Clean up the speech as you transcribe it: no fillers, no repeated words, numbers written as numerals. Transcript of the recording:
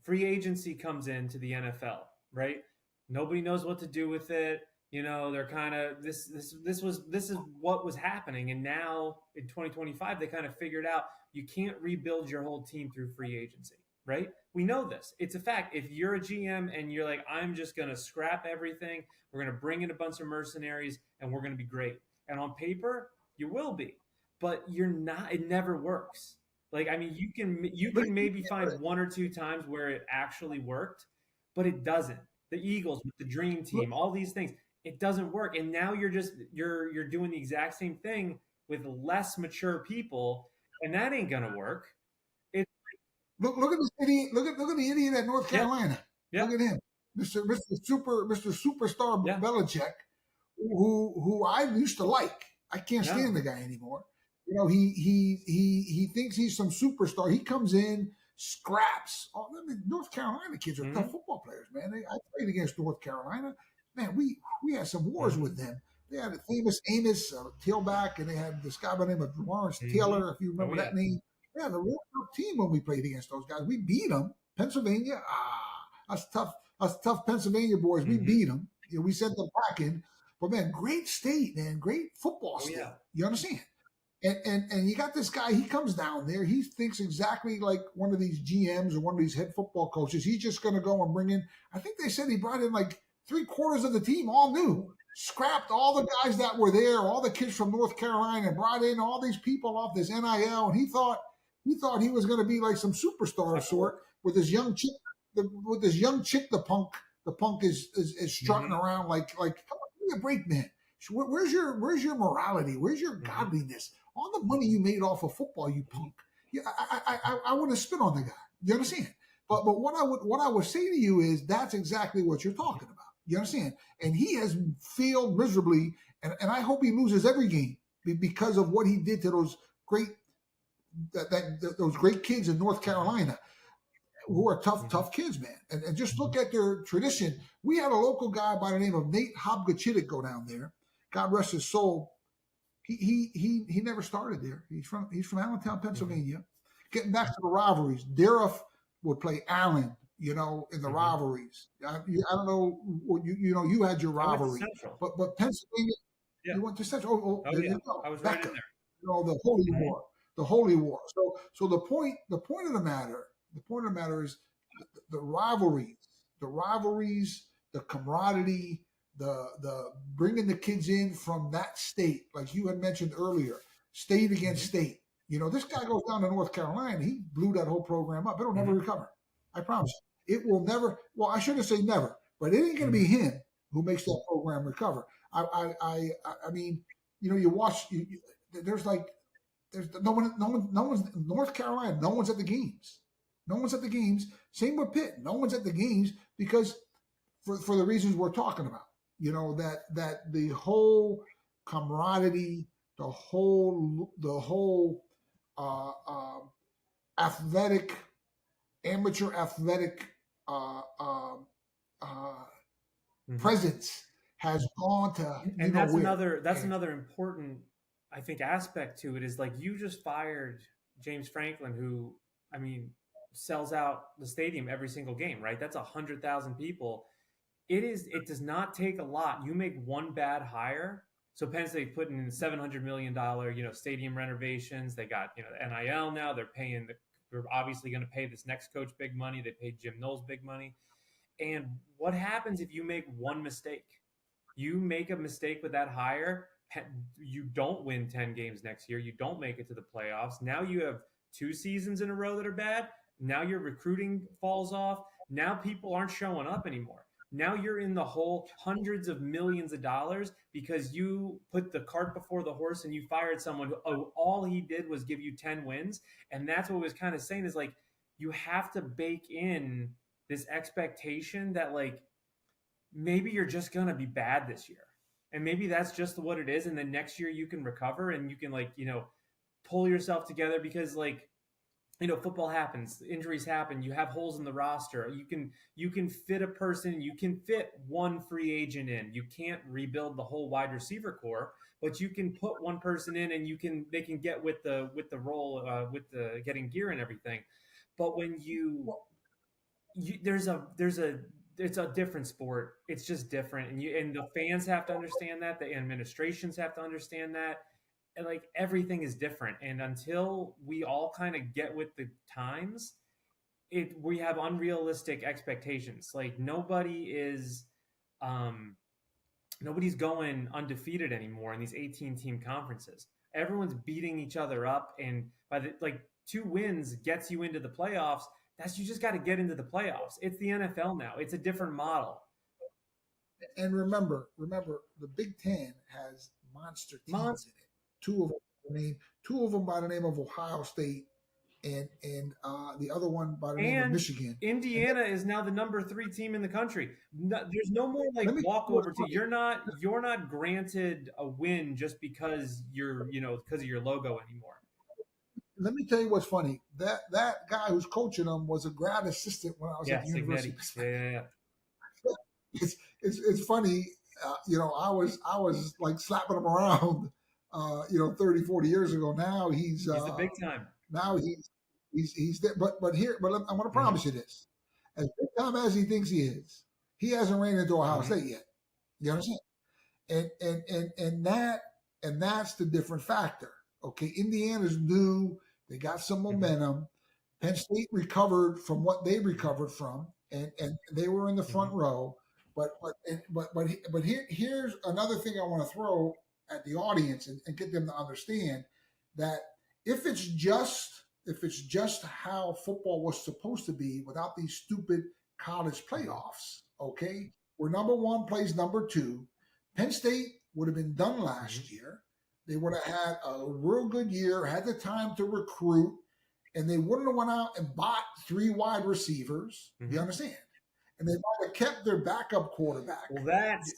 free agency comes into the NFL, right? Nobody knows what to do with it. They're kind of this is what was happening, and now in 2025 they kind of figured out you can't rebuild your whole team through free agency, right? We know this. It's a fact. If you're a GM and you're like, I'm just going to scrap everything, we're going to bring in a bunch of mercenaries and we're going to be great. And on paper, you will be, but you're not. It never works. Like, I mean, you can maybe find one or two times where it actually worked, but it doesn't. The Eagles with the dream team, all these things, it doesn't work. And now you're doing the exact same thing with less mature people, and that ain't gonna work. It Look at this idiot. Look at the idiot at North Yeah. Carolina. Yeah. Look at him, Mr. Superstar Yeah. Belichick, who I used to like. I can't Yeah. stand the guy anymore. He thinks he's some superstar. He comes in, scraps. Oh, North Carolina kids are tough football players, man. I played against North Carolina. Man, we had some wars with them. They had a famous Amos tailback, and they had this guy by the name of Lawrence Taylor, if you remember that name. Yeah, the real tough team when we played against those guys. We beat them. Pennsylvania, us tough Pennsylvania boys. We beat them. We sent them packing. But man, great state, man, great football state. Yeah. You understand? And you got this guy, he comes down there, he thinks exactly like one of these GMs or one of these head football coaches. He's just going to go and bring in, I think they said he brought in like 3/4 of the team, all new, scrapped all the guys that were there, all the kids from North Carolina, brought in all these people off this NIL. And he thought he was going to be like some superstar sort with this young chick, the punk is strutting around like, come on, give me a break, man. Where's your morality? Where's your godliness? All the money you made off of football, you punk. Yeah, I want to spit on the guy. You understand? But what I would say to you is that's exactly what you're talking about. You understand? And he has failed miserably, and I hope he loses every game because of what he did to those great kids in North Carolina, who are tough kids, man. And just look at their tradition. We had a local guy by the name of Nate Hobgochitic go down there. God rest his soul. He never started there. He's from Allentown, Pennsylvania. Getting back to the rivalries, Dariff would play Allen, in the rivalries. I don't know, you had your rivalry, but Pennsylvania, you went to Central. Oh, there you go. I was right in there. The Holy War. So the point of the matter is the rivalries, the camaraderie, the bringing the kids in from that state, like you had mentioned earlier, state against state. This guy goes down to North Carolina, he blew that whole program up. It'll never recover. I promise you. It will never. Well, I shouldn't say never, but it ain't going to be him who makes that program recover. I mean, you watch. There's no one's North Carolina. No one's at the games. No one's at the games. Same with Pitt. No one's at the games because for the reasons we're talking about. That the whole camaraderie, the whole amateur athletic presence has gone to, and that's another important, I think, aspect to it is like you just fired James Franklin, who, I mean, sells out the stadium every single game, right? That's 100,000 people. It does not take a lot. You make one bad hire. So Penn State putting in $700 million, stadium renovations. They got, the NIL now. They're obviously going to pay this next coach big money. They paid Jim Knowles big money. And what happens if you make one mistake? You make a mistake with that hire, you don't win 10 games next year. You don't make it to the playoffs. Now you have 2 seasons in a row that are bad. Now your recruiting falls off. Now people aren't showing up anymore. Now you're in the hole hundreds of millions of dollars because you put the cart before the horse and you fired someone who, all he did was give you 10 wins. And that's what I was kind of saying is like, you have to bake in this expectation that like, maybe you're just going to be bad this year. And maybe that's just what it is. And then next year you can recover and you can pull yourself together because football happens, injuries happen, you have holes in the roster. You can fit a person, you can fit one free agent in. You can't rebuild the whole wide receiver core, but you can put one person in and they can get with the role, with the getting gear and everything. But when you there's a it's a different sport. It's just different, and the fans have to understand that. The administrations have to understand that, and like everything is different. And until we all kind of get with the times, we have unrealistic expectations. Like nobody's going undefeated anymore in these 18 team conferences. Everyone's beating each other up, and by the like 2 wins gets you into the playoffs. You just got to get into the playoffs. It's the NFL now. It's a different model. And remember, the Big Ten has monster teams in it. Two of them by the name of Ohio State, and the other one by the name of Michigan. Indiana is now the number 3 team in the country. There's no more like walkover. You're not granted a win just because because of your logo anymore. Let me tell you what's funny. That guy who's coaching them was a grad assistant when I was at the university. Yeah. It's funny. I was like slapping him around. 30, 40 years ago. Now he's the big time. Now he's there. But I'm going to promise you this: as big time as he thinks he is, he hasn't ran into Ohio State yet. You understand? And that's the different factor. Okay, Indiana's new. They got some momentum. Penn State recovered from what they recovered from, and they were in the front row. But here's another thing I want to throw at the audience and get them to understand that if it's just how football was supposed to be without these stupid college playoffs, okay, where number 1 plays number 2, Penn State would have been done last year. They would have had a real good year, had the time to recruit, and they wouldn't have went out and bought 3 wide receivers. You understand? And they might have kept their backup quarterback. Well, that's